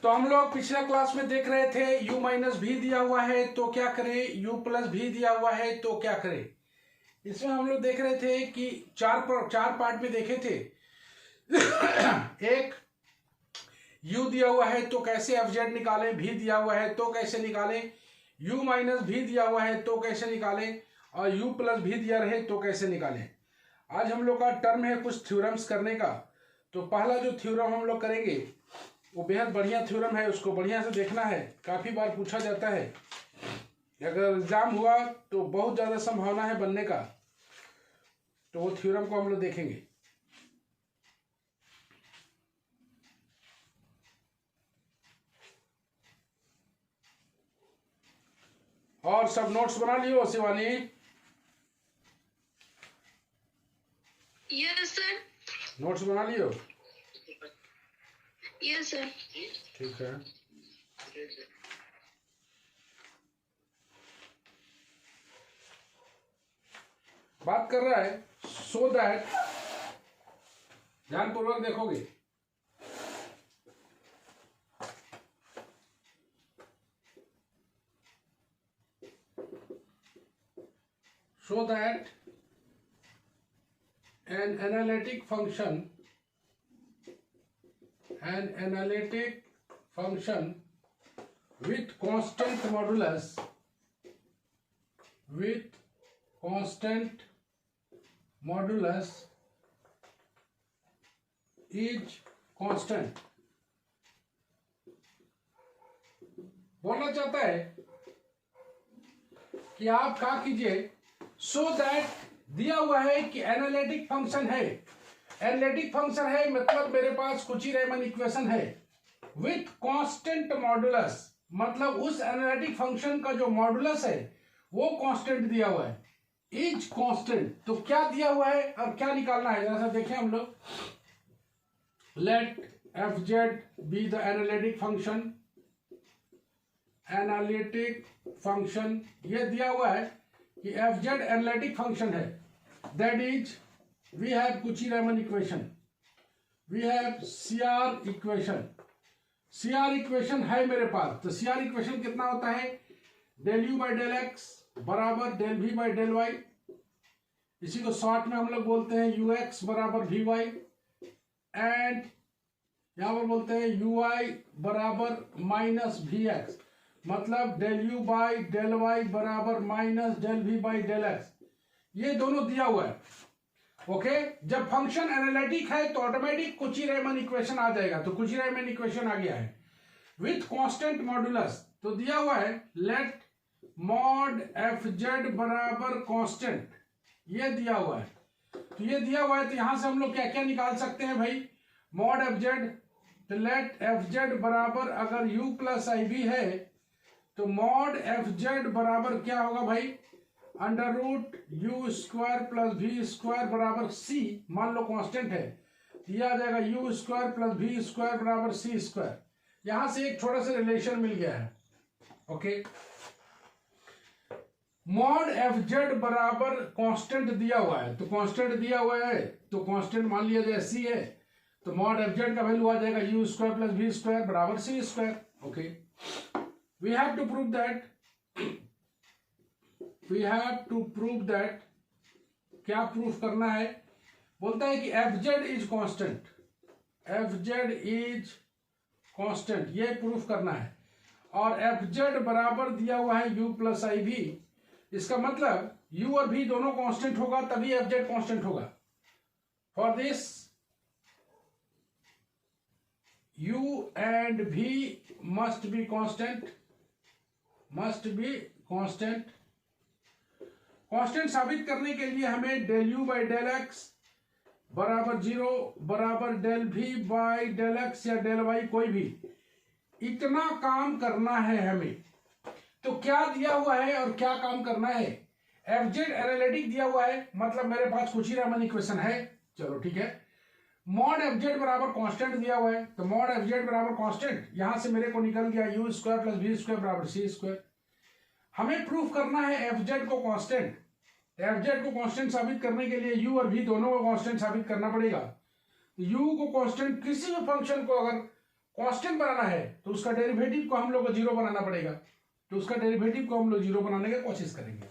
तो हम लोग पिछला क्लास में देख रहे थे u माइनस भी दिया हुआ है तो क्या करें, u प्लस भी दिया हुआ है तो क्या करें। इसमें हम लोग देख रहे थे कि चार पार्ट में देखे थे। एक, u दिया हुआ है तो कैसे एफ जेड निकालें, भी दिया हुआ है तो कैसे निकालें, u माइनस भी दिया हुआ है तो कैसे निकालें, और u प्लस भी दिया रहे तो कैसे निकालें। आज हम लोग का टर्म है कुछ थ्योरम्स करने का। तो पहला जो थ्योरम हम लोग करेंगे वो बेहद बढ़िया थ्योरम है, उसको बढ़िया से देखना है। काफ़ी बार पूछा जाता है, अगर एग्जाम हुआ तो बहुत ज़्यादा संभावना है बनने का। तो वो थ्योरम को हम लोग देखेंगे। और सब नोट्स बना लियो शिवानी? Yes sir. नोट्स बना लियो? Yes sir. ठीक है। बात कर रहा है सो दैट, ध्यानपूर्वक देखोगे, so that an analytic function with constant modulus is constant। बोलना चाहता है कि आप क्या कीजिए, सो दैट दिया हुआ है कि एनालिटिक फंक्शन है। एनालिटिक फंक्शन है मतलब मेरे पास कुची रेमन इक्वेशन है विथ कांस्टेंट मॉडुलस, मतलब उस एनालिटिक फंक्शन का जो मॉडुलस है वो कांस्टेंट दिया हुआ है, इज कांस्टेंट। तो क्या दिया हुआ है और क्या निकालना है, जरा देखें हम लोग। Let f z be the analytic function. Analytic function ये दिया हुआ है कि एफ जेड एनालिटिक फंक्शन है, that is we have Cauchy Riemann equation, we have CR equation. CR equation है मेरे पास। तो सीआर इक्वेशन कितना होता है, del u by del x बराबर del v by del y. इसी को शॉर्ट में हम लोग बोलते हैं यू एक्स बराबर वी वाई, एंड यहां पर बोलते हैं यू आई बराबर माइनस वी एक्स, मतलब del u by del y बराबर minus del v by del x. ये दोनों दिया हुआ है। ओके, जब फंक्शन एनालिटिक है तो ऑटोमेटिक कुची रेमन इक्वेशन आ जाएगा। तो कुची रेमन इक्वेशन आ गया है विथ कांस्टेंट मॉडुलस। तो दिया हुआ है लेट मॉड एफ जेड बराबर कांस्टेंट, ये दिया हुआ है। तो ये दिया हुआ है तो यहां से हम लोग क्या क्या निकाल सकते हैं भाई, मॉड एफ जेड। तो लेट एफ जेड बराबर, अगर u प्लस आई बी है तो मॉड एफ जेड बराबर क्या होगा भाई, under root u square plus v square बराबर सी, मान लो कांस्टेंट है, ये आ जाएगा u square plus v square बराबर सी स्क्वायर। यहां से एक छोटा सा रिलेशन मिल गया है। ओके, मॉड एफ जेड बराबर कांस्टेंट दिया हुआ है, तो कांस्टेंट दिया हुआ है तो कांस्टेंट मान लिया जाए सी है, तो मॉड एफ जेड का वैल्यू आ जाएगा u square plus v square बराबर c square. Okay, we have to prove that क्या प्रूफ करना है, बोलता है कि f z is constant, f z is constant, ये प्रूफ करना है। और एफ जेड बराबर दिया हुआ है u प्लस आई भी, इसका मतलब u और v दोनों कांस्टेंट होगा तभी एफ जेड कांस्टेंट होगा। For this u and v must be constant, constant साबित करने के लिए हमें del u by del x बराबर 0 बराबर del v by del x या डेल वाई, कोई भी इतना काम करना है हमें। तो क्या दिया हुआ है और क्या काम करना है, एफ जेड एनालिटिक दिया हुआ है, मतलब मेरे पास कुची रेमन इक्वेशन है। चलो ठीक है, मॉड एफ जेड बराबर कांस्टेंट दिया हुआ है, तो मॉड एफ जेड बराबर कांस्टेंट, यहां से मेरे को निकल गया u square plus v square बराबर सी स्क्वायर। हमें प्रूफ करना है एफ जेड को कांस्टेंट। एफ जेड को कांस्टेंट साबित करने के लिए यू और वी दोनों को कांस्टेंट साबित करना पड़ेगा। यू को कांस्टेंट, किसी भी फंक्शन को अगर कांस्टेंट बनाना है तो उसका डेरिवेटिव को हम लोग को जीरो बनाना पड़ेगा, तो उसका डेरिवेटिव को हम लोग जीरो बनाने की कोशिश करेंगे,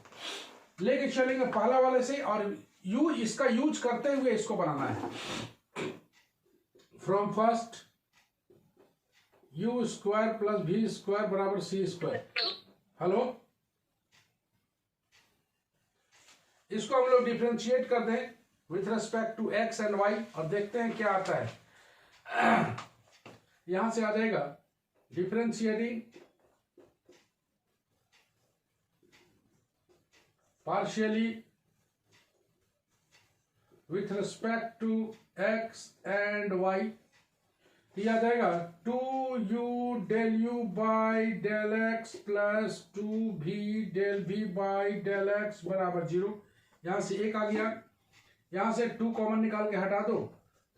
लेके चलेंगे पहला वाले से, और यू इसका यूज करते हुए इसको बनाना है। From first you square plus v square बराबर सी स्क्वायर। हेलो, इसको हम लोग डिफरेंशिएट कर दें with respect to x and y और देखते हैं क्या आता है। यहां से आ जाएगा differentiating partially with respect to x and y, यह आ जाएगा 2u del u by del x plus 2v del v by del x बराबर 0। यहां से एक आ गया, यहां से 2 कॉमन निकाल के हटा दो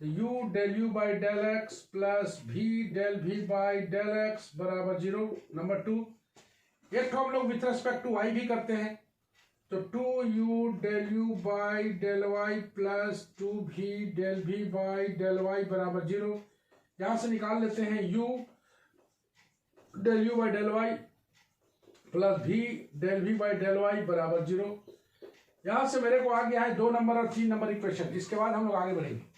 तो u del u by del x plus v del v by del x बराबर 0। नंबर 2, एक तो हम लोग विथ रेस्पेक्ट टू y भी करते हैं, तो 2u del u by del y plus 2v del v by del y बराबर 0। यहां से निकाल लेते हैं u del u by del y plus v del v by del y बराबर 0। यहां से मेरे को आ गया है 2 नंबर और 3 नंबर इक्वेशन। इसके बाद हम लोग आगे बढ़ेंगे।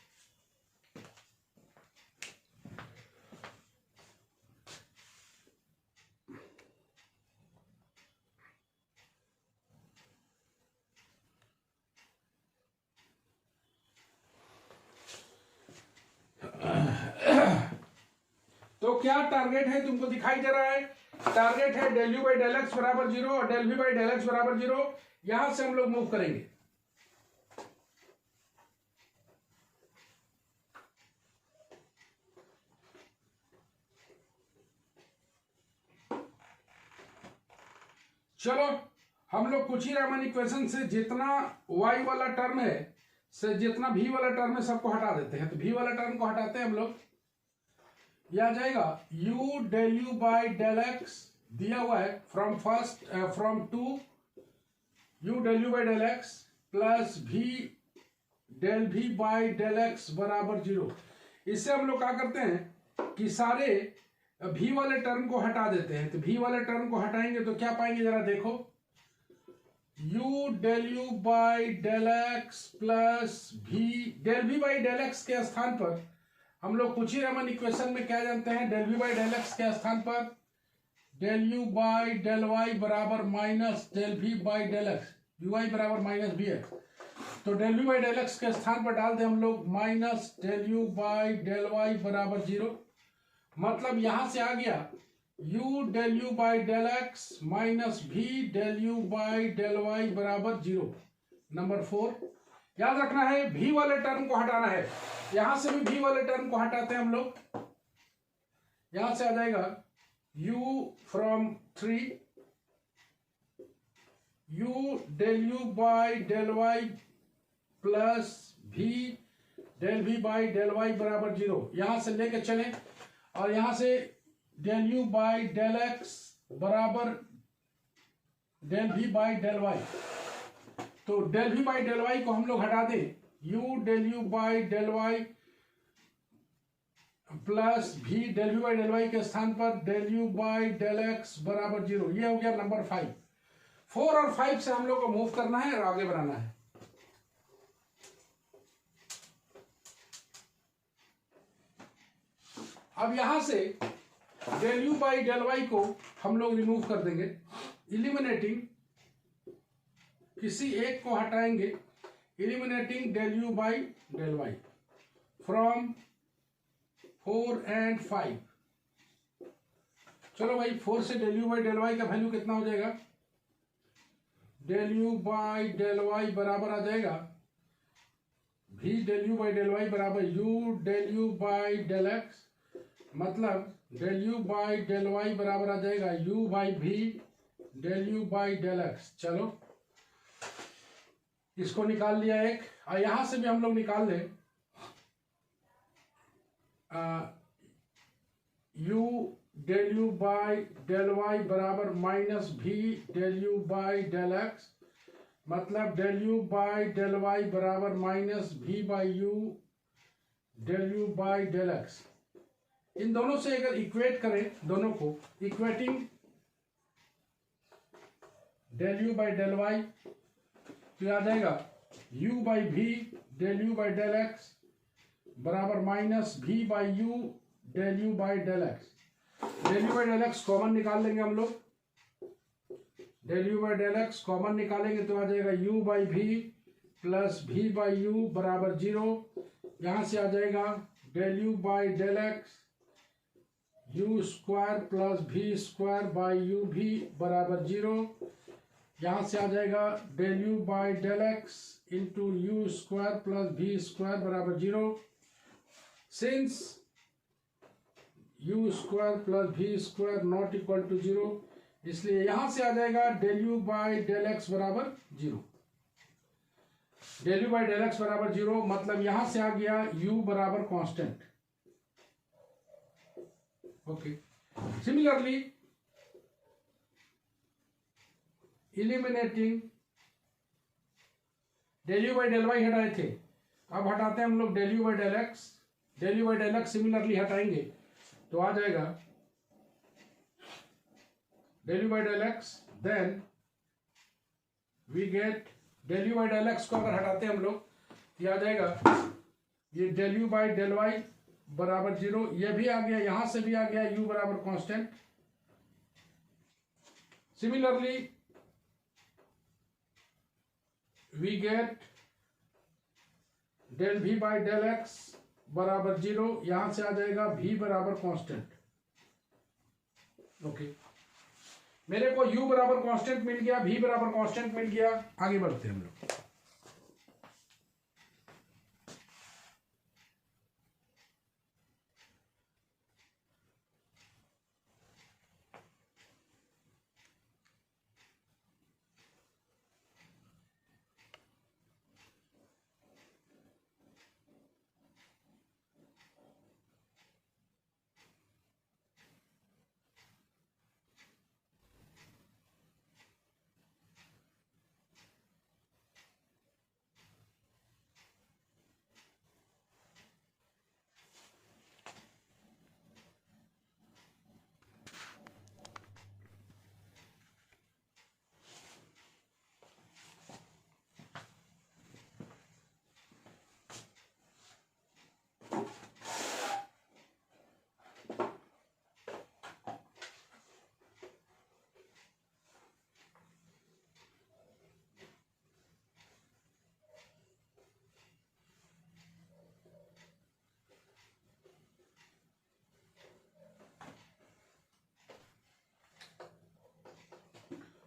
तो क्या टारगेट है तुमको दिखाई दे रहा है? टारगेट है del u by del x बराबर 0 और del v by del x बराबर 0। यहां से हम लोग मूव करेंगे। चलो हम लोग कुची-रामन इक्वेशन से जितना y वाला टर्म है से जितना v वाला टर्म है सबको हटा देते हैं। तो v वाला टर्म को हटाते हैं हम लोग, यह आ जाएगा u del u by del x दिया हुआ है from 2 u del u by del x plus v del v by del x बराबर 0। इससे हम लोग क्या करते हैं कि सारे v वाले टर्म को हटा देते हैं। तो v वाले टर्म को हटाएंगे तो क्या पाएंगे जरा देखो, u del u by del x plus v del v by del x के स्थान पर हम लोग कुची-रामन इक्वेशन में क्या जानते हैं, del v by del x के स्थान पर del u by del y बराबर minus del v by del x, ui बराबर माइनस बी एक्स। तो del v by del x के स्थान पर डाल दें हम लोग minus del u by del y बराबर 0। मतलब यहां से आ गया u del u by del x minus v del u by del y बराबर 0। नंबर 4, याद रखना है v वाले टर्म को हटाना है। यहां से भी v वाले टर्म को हटाते हैं हम लोग, यहां से आ जाएगा u from 3 u del u by del y plus v del v by del y बराबर 0। यहां से लेके चले और यहां से del u by del x बराबर del v by del y. तो del v by del y को हम लोग हटा दें, u del u by del y plus v del v by del y के स्थान पर del u by del x बराबर 0। ये हो गया नंबर 5। 4 और 5 से हम लोग को मूव करना है और आगे बढ़ाना है। अब यहां से del u by del y को हम लोग रिमूव कर देंगे, इलिमिनेटिंग किसी एक को हटाएंगे, eliminating del u by del y from 4 and 5। चलो भाई 4 से del u by del y का वैल्यू कितना हो जाएगा, del u by del y बराबर आ जाएगा v del u by del y बराबर u del u by del x, मतलब del u by del y बराबर आ जाएगा u by v del u by del x. चलो इसको निकाल लिया एक, और यहां से भी हम लोग निकाल लें u del u by del y बराबर minus v del u by del x, मतलब del u by del y बराबर minus v by u del u by del x. इन दोनों से अगर इक्वेट करें, दोनों को equating del u by del y, तो आ जाएगा u by v del u by del x बराबर minus v by u del u by del x. Del u by del x common निकाल लेंगे हम लोग, del u by del x common निकालेंगे तो आ जाएगा u by v plus v by u बराबर 0। यहां से आ जाएगा del u by del x u square plus v square by u v बराबर 0। यहां से आ जाएगा del u by del x into u square plus v square बराबर 0। Since u square plus v square not equal to 0, इसलिए यहां से आ जाएगा del u by del x बराबर 0। Del u by del x बराबर 0 मतलब यहां से आ गया u बराबर constant. Okay, similarly eliminating del u by del y हटाए थे, अब हटाते हैं हम लोग del u by del x. Del u by del x similarly हटाएंगे तो आ जाएगा del u by del x, then we get del u by del x को अगर हटाते हैं हम लोग तो आ जाएगा ये del u by del y बराबर 0। ये भी आ गया, यहां से भी आ गया u बराबर constant. Similarly we get del v by del x बराबर 0, यहां से आ जाएगा v बराबर कांस्टेंट। ओके, मेरे को u बराबर कांस्टेंट मिल गया, v बराबर कांस्टेंट मिल गया। आगे बढ़ते हैं हम लोग।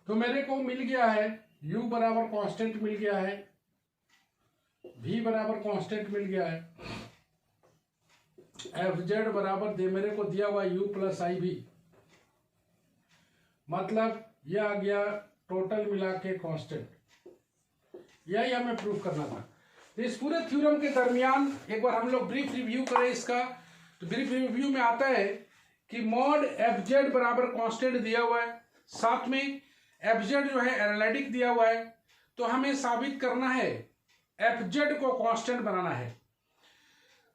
तो मेरे को मिल गया है u बराबर कांस्टेंट मिल गया है, v बराबर कांस्टेंट मिल गया है, एफ जेड बराबर दे मेरे को दिया हुआ u प्लस आई भी, मतलब यह आ गया टोटल मिला के कांस्टेंट। यही हमें प्रूफ करना था। तो इस पूरे थ्योरम के दरमियान एक बार हम लोग ब्रीफ रिव्यू करें इसका। तो ब्रीफ रिव्यू में आता है कि मॉड एफ जेड बराबर कांस्टेंट दिया हुआ है, साथ में एफ जेड जो है एनालिटिक दिया हुआ है। तो हमें साबित करना है एफ जेड को कांस्टेंट बनाना है।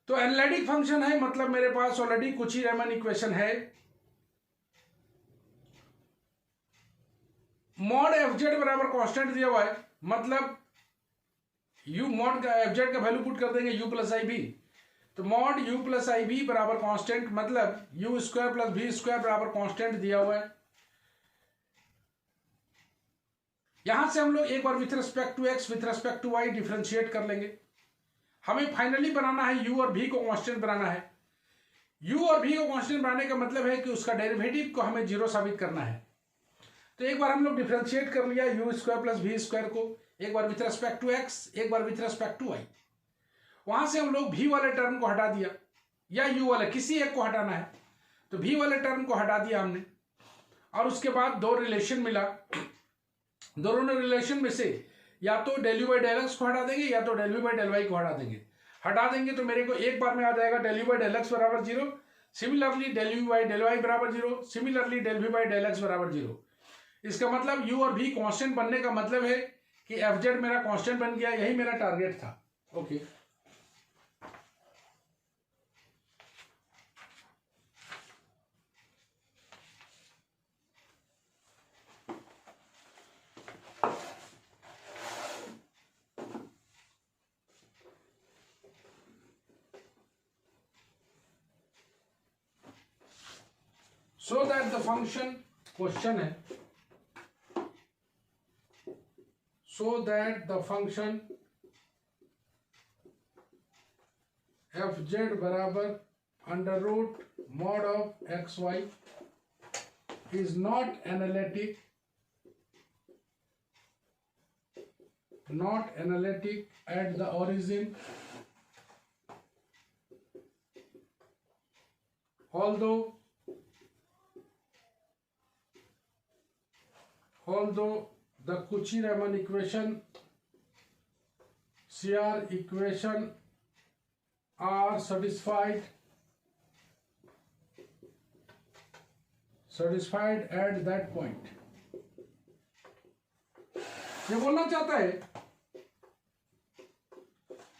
तो एनालिटिक फंक्शन है, मतलब मेरे पास ऑलरेडी कुची रेमन इक्वेशन है। मॉड एफ जेड बराबर कांस्टेंट दिया हुआ है, मतलब यू मॉड का एफ जेड का वैल्यू पुट कर देंगे u प्लस आई बी। तो मॉड u प्लस आई बी बराबर कांस्टेंट, मतलब you square plus v square बराबर कांस्टेंट दिया हुआ है। यहां से हम लोग एक bar with respect to x with respect to y differentiate कर लेंगे। हमें फाइनली बनाना है u और v को कांस्टेंट बनाना है। u और v को कांस्टेंट बनाने का मतलब है कि उसका डेरिवेटिव को हमें 0 साबित करना है। तो एक बार हम लोग डिफरेंशिएट कर लिया u square plus v square को, एक bar with respect to x, एक bar with respect to y। वहां से हम लोग v वाले टर्म को हटा दिया या u वाले, किसी एक को हटाना है। तो v वाले टर्म को हटा दिया हमने, और उसके बाद दो रिलेशन मिला। दोनों रिलेशन में से या तो del u by del x को हटा देंगे या तो del u by del y को हटा देंगे तो मेरे को एक बार में आ जाएगा del u by del x बराबर 0। Similarly del u by del y बराबर 0, similarly del v by del x बराबर 0। इसका मतलब u और v कांस्टेंट बनने का मतलब है कि एफ जेड मेरा कांस्टेंट बन गया। यही मेरा टारगेट था। Okay, so that the function, question है, so that the function fz बराबर under root mod of x y is not analytic at the origin, although the Cauchy-Riemann equation, CR equation are satisfied at that point. ये बोलना चाहता है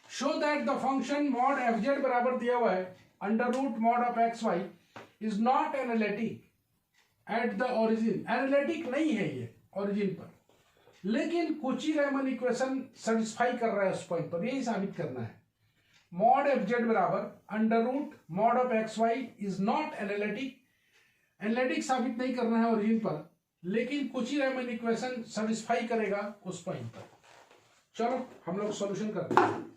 show that the function mod f z बराबर दिया हुआ है under root mod of x y is not analytic at the origin. Analytic नहीं है ये ओरिजिन पर, लेकिन Cauchy-Riemann इक्वेशन सेटिस्फाई कर रहा है उस पॉइंट पर. यही साबित करना है. मॉड एफ जेड बराबर under root mod of x y is not analytic. Analytic साबित नहीं करना है ओरिजिन पर, लेकिन Cauchy-Riemann इक्वेशन सेटिस्फाई करेगा उस पॉइंट पर. चलो हम लोग सॉल्यूशन करते हैं.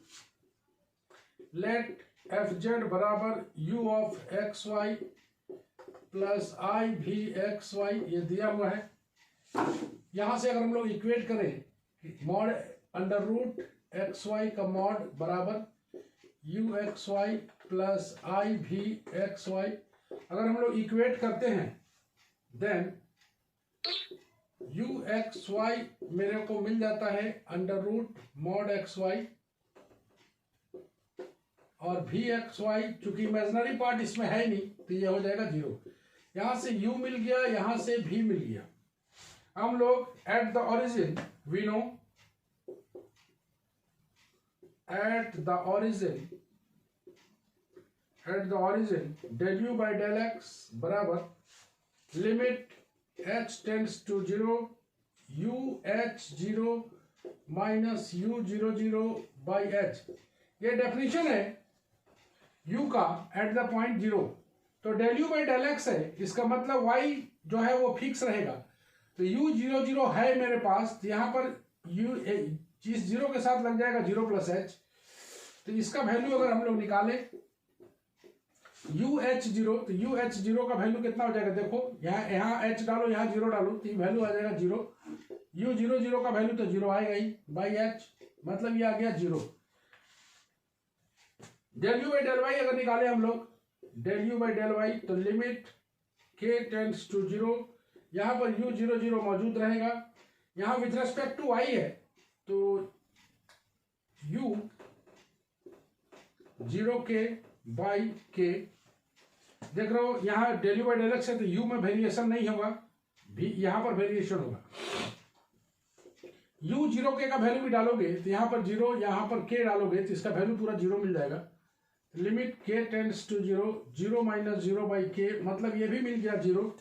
लेट एफ जेड बराबर u of x y plus i v x Y, ये दिया हुआ है. यहां से अगर हम लोग इक्वेट करें mod under root x y का मॉड बराबर u x y plus i v x Y, अगर हम लोग इक्वेट करते हैं देन यू एक्स वाई मेरे को मिल जाता है under root mod x y और भी एक्स वाई, चूंकि इमेजिनरी पार्ट इसमें है नहीं तो ये हो जाएगा 0. यहां से u मिल गया, यहां से भी मिल गया. हम लोग at the origin we know at the origin del u by del x बराबर limit h tends to 0 u h 0 minus u 0 0 by h. ये डेफिनेशन है u का एट द पॉइंट 0. तो del u by del x है, इसका मतलब y जो है वो फिक्स रहेगा. तो u 0 0 है मेरे पास, तो यहाँ पर u इस 0 के साथ लग जाएगा 0 प्लस h. तो इसका वैल्यू अगर हम लोग निकाले UH0, तो UH0 का वैल्यू कितना हो जाएगा, देखो यहाँ h डालो, यहाँ 0 डालो, तो वैल्यू आ जाएगा 0. U00 का वैल्यू तो 0 आएगा ही बाई h, मतलब ये आ गया 0. del u by del y अगर निकाले हम लोग del u by del y, तो लिमिट k टेंड्स टू 0, यहाँ पर U00 मौजूद रहेगा. यहाँ विथ रेस्पेक्ट टू y है तो u 0k बाई k. देख रहे हो यहाँ del u by del x है तो u में वेरिएशन नहीं होगा, भी यहाँ पर वेरिएशन होगा. u 0k का वैल्यू भी डालोगे तो यहाँ पर 0, यहाँ पर k डालोगे तो इसका वैल्यू पूरा 0 मिल जाएगा. Limit k tends to 0, 0 minus 0 by k, मतलब ये भी मिल गया 0.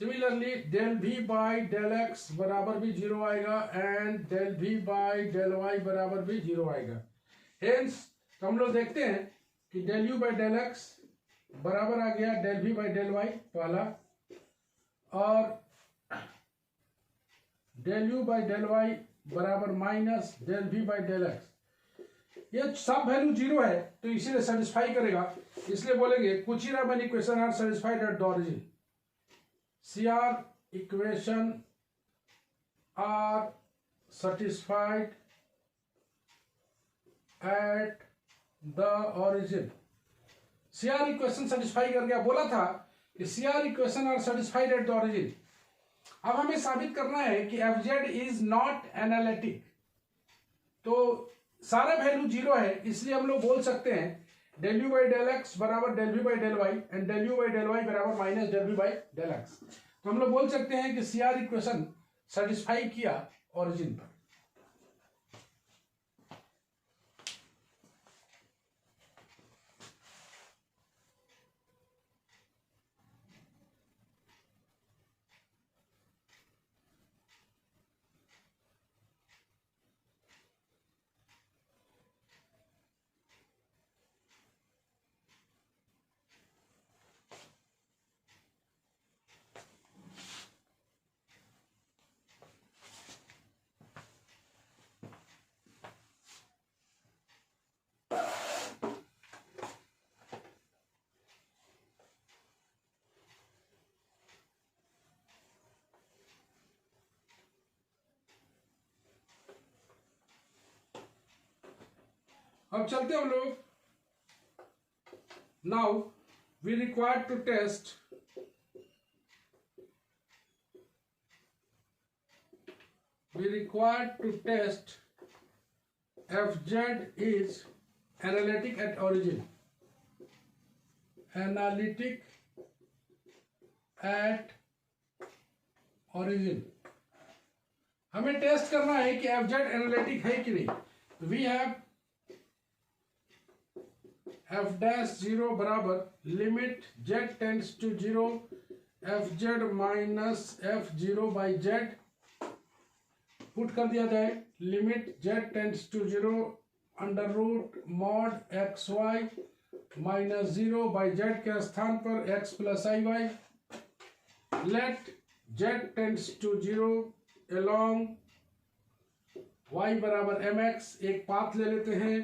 Similarly del v by del x बराबर भी 0 आएगा and del v by del y बराबर भी 0 आएगा. हेंस तो हम लोग देखते हैं कि del u by del x बराबर आ गया del v by del y पहला, और del u by del y बराबर minus del v by del x. ये सब वैल्यू 0 है तो इसीलिए सेटिस्फाई करेगा, इसलिए बोलेंगे Cauchy-Riemann equation are satisfied at the origin. CR equation are satisfied at the origin. CR equation satisfy कर गया. बोला था कि CR equation are satisfied at the origin. अब हमें साबित करना है कि fz is not analytic. तो सारा वैल्यू 0 है, इसलिए हम लोग बोल सकते हैं del u by del x बराबर del v by del y and del u by del y बराबर minus del v by del x. तो हम लोग बोल सकते हैं कि CR इक्वेशन सेटिस्फाई किया ओरिजिन पर. अब चलते हम लोग, now we require to test fz is analytic at origin. हमें टेस्ट करना है कि fz एनालिटिक है कि नहीं. वी हैव f dash 0 बराबर limit z tends to 0 fz minus f0 by z. Put कर दिया जाए limit z tends to 0 under root mod xy minus 0 by z के स्थान पर x plus iy. Let z tends to 0 along y बराबर mx. एक path ले लेते हैं.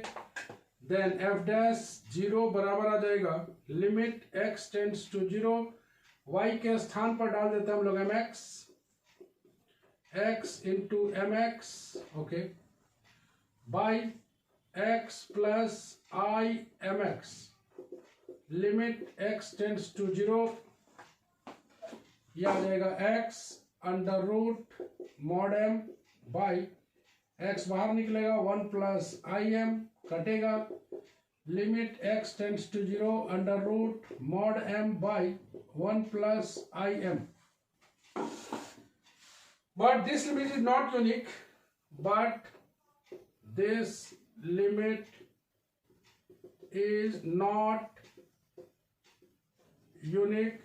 देन f डैश 0 बराबर आ जाएगा limit x tends to 0 y के स्थान पर डाल देते हैं हम लोग mx. x into mx okay by x plus i mx. Limit x tends to 0 यह आ जाएगा x under root mod m by x बाहर निकलेगा 1 प्लस i m कटेगा. Limit x tends to 0 under root mod m by 1 plus i m. But this limit is not unique. But this limit is not unique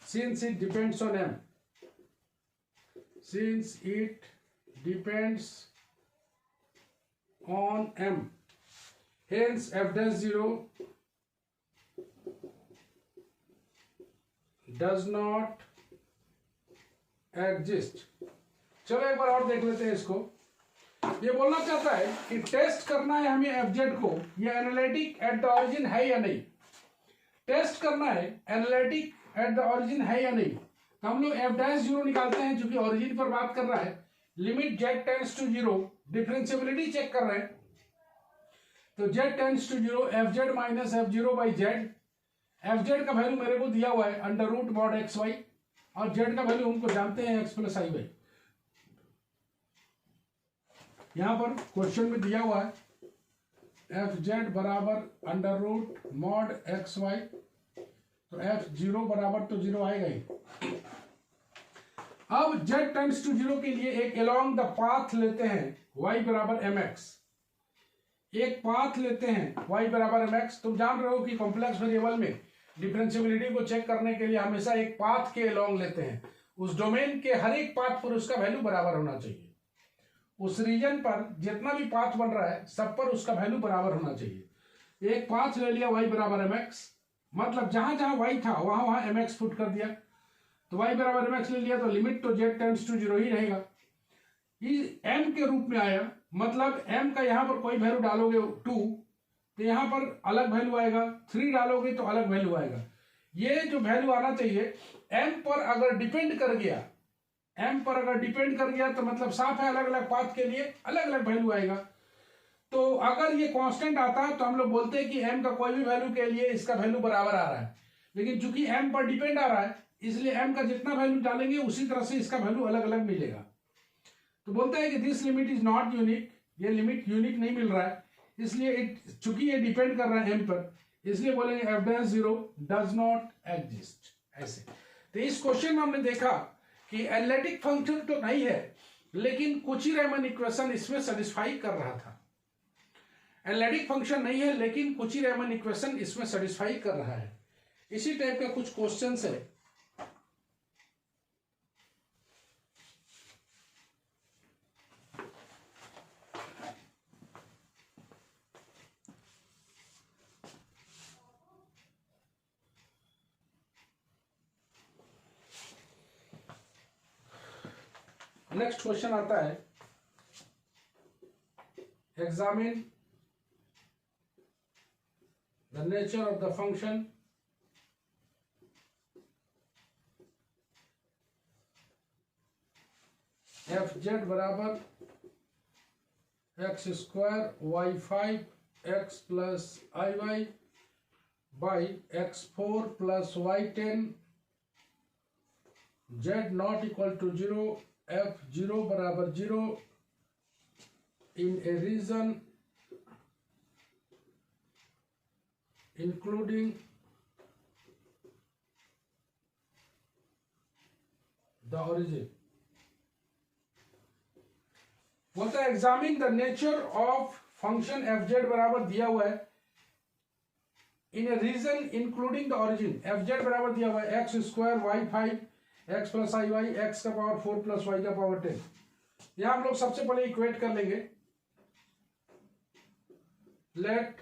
since it depends on m. Since it depends on m. Hence f dash 0 does not exist. चलो एक बार और देख लेते हैं इसको. ये बोलना चाहता है कि टेस्ट करना है हमें एफजेड को, ये एनालिटिक एट द ऑरिजिन है या नहीं. टेस्ट करना है एनालिटिक एट द ऑरिजिन है या नहीं. तो हम लोग एफ डैश 0 निकालते हैं, चूंकि ऑरिजिन पर बात कर रहा है. Limit z tends to 0 differentiability check कर रहे हैं. तो z tends to 0 fz minus f0 by z. fz का वैल्यू मेरे को दिया हुआ है अंडर रूट मॉड xy और z का वैल्यू हमको जानते हैं x प्लस i वाई. यहां पर क्वेश्चन में दिया हुआ है fz बराबर अंडर रूट मॉड xy. तो f0 बराबर तो 0 आएगा ही. अब z टेंड्स टू 0 के लिए एक अलोंग द पाथ लेते हैं y बराबर mx. एक पाथ लेते हैं y बराबर mx. तुम जान रहे हो कि कॉम्प्लेक्स वेरिएबल में डिफरेंशियबिलिटी को चेक करने के लिए हमेशा एक पाथ के अलोंग लेते हैं. उस डोमेन के हर एक पाथ पर उसका वैल्यू बराबर होना चाहिए. उस रीजन पर जितना भी पाथ बन रहा है सब पर उसका वैल्यू बराबर होना चाहिए. एक पाथ ले लिया y बराबर mx, मतलब जहां जहां y था वहां वहां mx पुट कर दिया. तो y बराबर mx ले लिया तो लिमिट तो z टेंड्स टू 0 ही रहेगा. ये m के रूप में आया, मतलब m का यहां पर कोई वैल्यू डालोगे 2 तो यहां पर अलग वैल्यू आएगा. 3 डालोगे तो अलग वैल्यू आएगा. ये जो वैल्यू आना चाहिए m पर अगर डिपेंड कर गया, m पर अगर डिपेंड कर गया तो मतलब साफ है अलग अलग पाथ के लिए अलग अलग वैल्यू आएगा. तो अगर ये कांस्टेंट आता है तो हम लोग बोलते हैं कि m का कोई भी वैल्यू के लिए इसका वैल्यू बराबर आ रहा है. लेकिन चूंकि m पर डिपेंड आ रहा है इसलिए m का जितना वैल्यू डालेंगे उसी तरह से इसका वैल्यू अलग अलग मिलेगा. तो बोलते हैं कि this limit is not unique. ये लिमिट यूनिक नहीं मिल रहा है, इसलिए चूंकि ये डिपेंड कर रहा है m पर, इसलिए बोलेंगे f dash 0 does not exist. ऐसे तो इस क्वेश्चन में हमने देखा कि एनालिटिक फंक्शन तो नहीं है लेकिन कोची-रीमन इक्वेशन इसमें सेटिस्फाई कर रहा था. एनालिटिक फंक्शन नहीं है लेकिन कोची-रीमन इक्वेशन इसमें सेटिस्फाई कर रहा है. इसी टाइप का कुछ क्वेश्चंस है. नेक्स्ट क्वेश्चन आता है, examine the nature of the function f z बराबर x² y5 x plus iy by x4 plus y10 z not equal to 0 f0 बराबर 0 in a region including the origin. बोलता है examine the nature of function f z बराबर दिया हुआ है in a region including the origin. F z बराबर दिया हुआ है x square y 5 x plus i y x का पावर 4 प्लस वाई का पावर 10. यहां हम लोग सबसे पहले इक्वेट कर लेंगे. लेट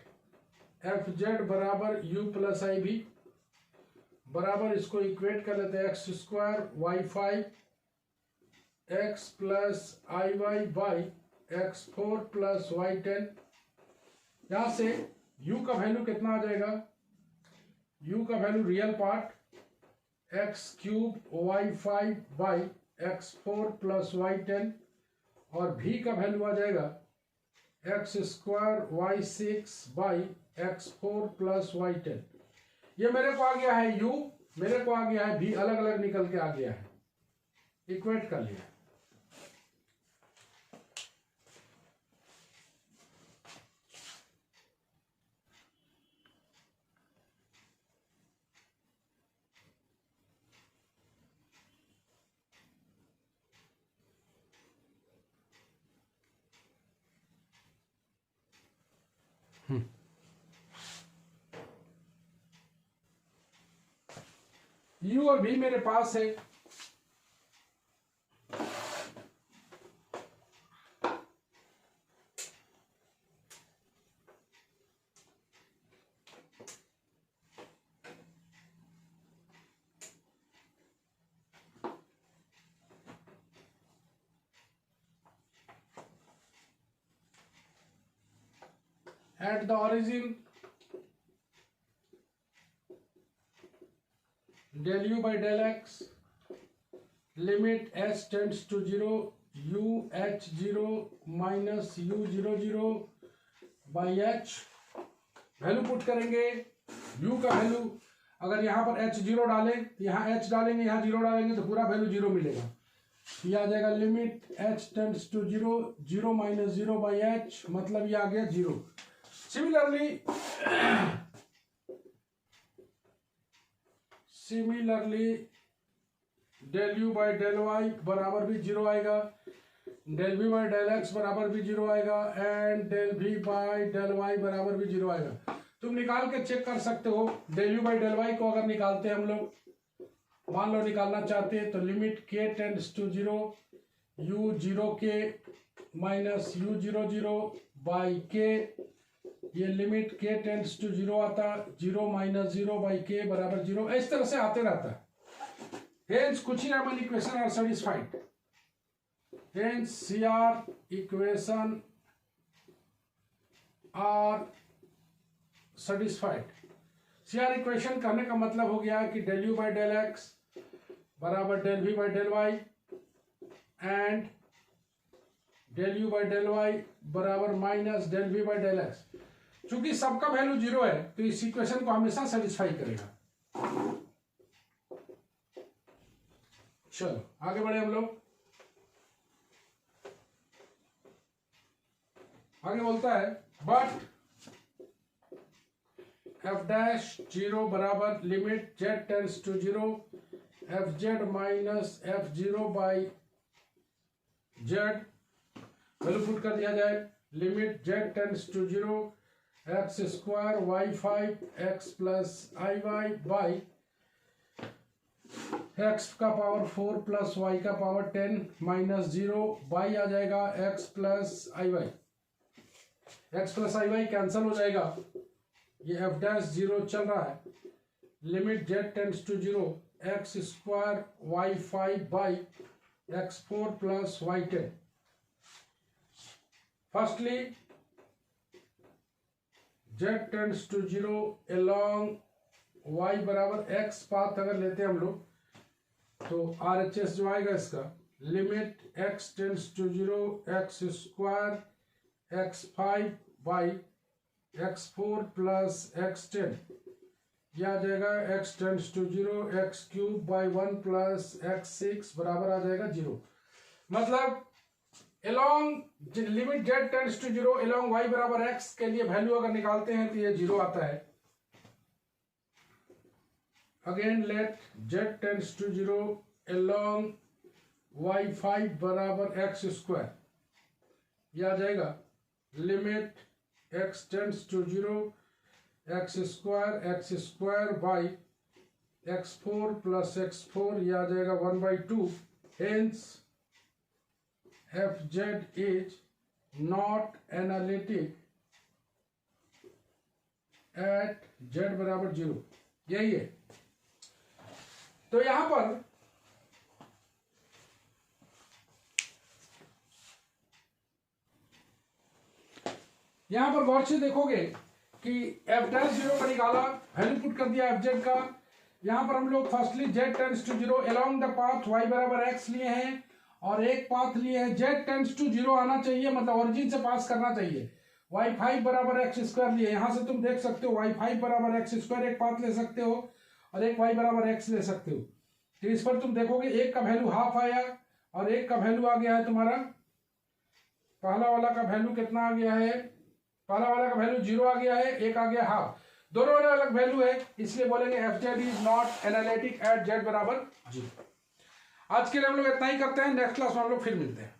एफ जेड बराबर यू प्लस आई भी बराबर इसको इक्वेट कर लेते हैं x square y 5 x plus i y by x 4 plus y 10. यहां से u का वैल्यू कितना आ जाएगा? u का value real part x cube y 5 by x 4 plus y 10 और v का वैल्यू आ जाएगा x square y 6 by x 4 plus y 10. ये मेरे को आ गया है u, मेरे को आ गया है v, अलग अलग निकल के आ गया है. इक्वेट कर लिया. u और v मेरे पास है. At the origin, del u by del x, limit h tends to 0, u h0 minus u0 0 by h. Value put करेंगे. u का वैल्यू अगर यहाँ पर h0 डालें तो यहाँ h डालेंगे, यहाँ 0 डालेंगे तो पूरा वैल्यू 0 मिलेगा. ये आ जाएगा limit h tends to 0, 0 minus 0 by h, मतलब ये आ गया 0. Similarly del u by del y बराबर भी 0 आएगा, del v by del x बराबर भी 0 आएगा and del v by del y बराबर भी 0 आएगा. तुम निकाल के चेक कर सकते हो. Del u by del y को अगर निकालते हैं हम लोग, मान लो निकालना चाहते हैं, तो limit k tends to 0, u 0k minus u 0 0 by k. ये लिमिट k टेंड्स टू 0 आता, 0 माइनस 0 बाई k बराबर 0. इस तरह से आते रहता है. Hence Cauchy-Riemann equation are satisfied. Hence CR equation are satisfied. CR equation करने का मतलब हो गया कि del u by del x बराबर del v by del y and del u by del y बराबर minus del v by del x. चूंकि सबका वैल्यू 0 है तो इस इक्वेशन को हमेशा सेटिस्फाई करेगा. चलो आगे बढ़े हम लोग. आगे बोलता है बट एफ डैश 0 बराबर limit z tends to 0 f z minus f 0 by z. Value put कर दिया जाए. Limit z tends to 0 x square y 5 x plus i y by x का पावर 4 प्लस वाई का power 10 minus 0 by आ जाएगा x plus i y. X plus i y cancel हो जाएगा. ये एफ डैश 0 चल रहा है. Limit z tends to 0 x square y 5 by x 4 plus y 10. Firstly z tends to 0 along y बराबर x path अगर लेते हैं हम लोग तो RHS जो आएगा इसका limit x tends to 0 x square x 5 by x4 plus x10, यह आ जाएगा x tends to 0 x cube by 1 plus x6 बराबर आ जाएगा 0। मतलब along limit z tends to 0 along y बराबर x के लिए वैल्यू अगर निकालते हैं तो ये 0 आता है। Again let z tends to 0 along y5 बराबर x स्क्वायर, यह आ जाएगा limit x tends to 0 x square by x4 plus x4, यह आ जाएगा 1/2। Hence fz is not analytic at z बराबर 0, यही है। तो यहां पर गौर से देखोगे कि f डैश 0 का निकाला, वैल्यू पुट कर दिया fz का। यहां पर हम लोग firstly z tends to 0 along the path y बराबर x लिए हैं और एक पाथ लिए हैं z टेंड्स टू 0 आना चाहिए, मतलब ओरिजिन से पास करना चाहिए। y5 बराबर x स्क्वायर लिए, यहां से तुम देख सकते हो y5 बराबर x स्क्वायर एक पाथ ले सकते हो और एक y बराबर x ले सकते हो। तो इस पर तुम देखोगे एक का वैल्यू हाफ आया और एक का वैल्यू आ गया है तुम्हारा, पहला वाला का वैल्यू कितना आ गया है, पहला वाला का वैल्यू 0 आ गया है, एक आ गया हाफ, दोनों अलग अलग वैल्यू है, इसलिए बोलेंगे fz is not analytic at z बराबर 0। आज के लिए हम लोग इतना ही करते हैं, नेक्स्ट क्लास में हम लोग फिर मिलते हैं।